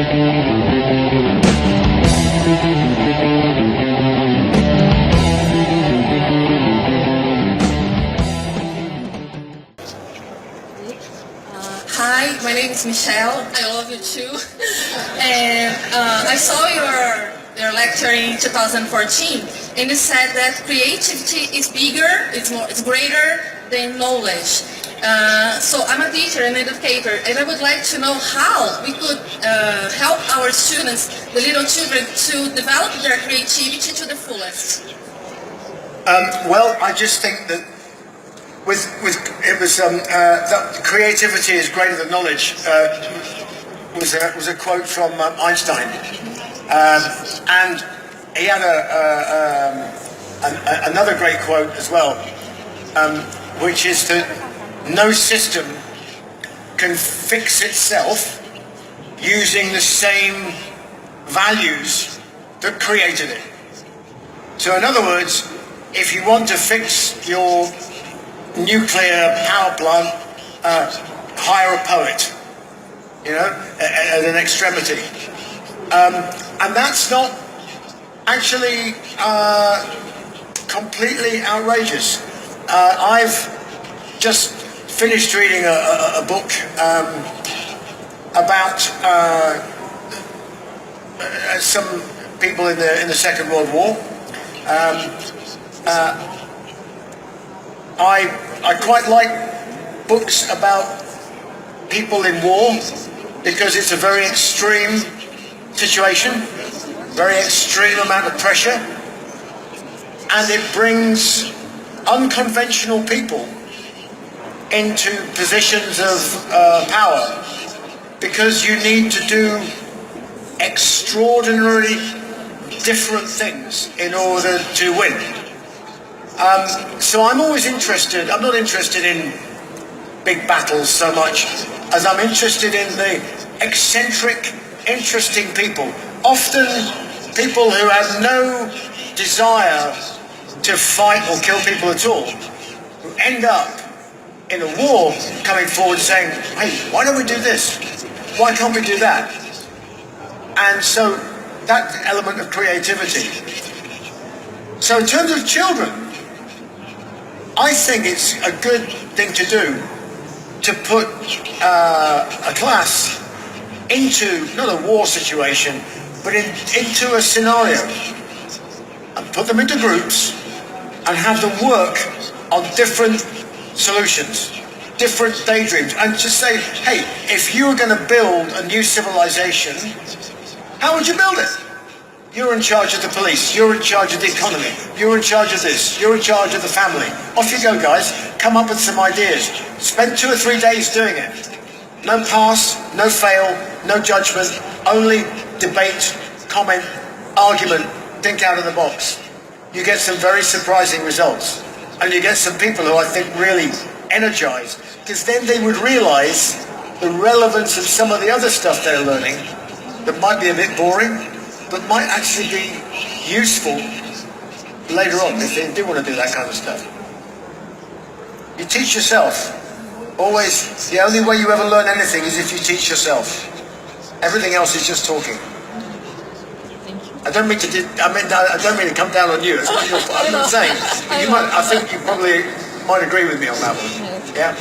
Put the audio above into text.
Hi, my name is Michelle. I love you too. And I saw your lecture in 2014, and you said that creativity is bigger, it's greater than knowledge. So I'm a teacher and educator, and I would like to know how we could help our students, the little children, to develop their creativity to the fullest. Well, I just think that that creativity is greater than knowledge was a quote from Einstein, and he had another great quote as well, which is that no system can fix itself using the same values that created it. So in other words, if you want to fix your nuclear power plant, hire a poet, at an extremity. And that's not actually completely outrageous. I've just finished reading a book about some people in the Second World War. I quite like books about people in war because it's a very extreme situation, very extreme amount of pressure, and it brings unconventional people into positions of power because you need to do extraordinarily different things in order to win. So I'm always interested, I'm not interested in big battles so much as I'm interested in the eccentric, interesting people. Often people who have no desire to fight or kill people at all, who end up in a war coming forward saying, hey, why don't we do this? Why can't we do that? And so that element of creativity. So in terms of children, I think it's a good thing to do to put a class into, not a war situation, but into a scenario. And put them into groups and have them work on different solutions, different daydreams. And just say, hey, if you were going to build a new civilization, how would you build it? You're in charge of the police, you're in charge of the economy, you're in charge of this, you're in charge of the family. Off you go, guys. Come up with some ideas. Spend 2 or 3 days doing it. No pass, no fail, no judgment, only debate, comment, argument, think out of the box. You get some very surprising results. And you get some people who I think really energize, because then they would realize the relevance of some of the other stuff they're learning that might be a bit boring, but might actually be useful later on if they do want to do that kind of stuff. You teach yourself. Always, the only way you ever learn anything is if you teach yourself. Everything else is just talking. I don't mean to come down on you. It's not your fault. I'm not saying. I think you probably might agree with me on that one. Yeah.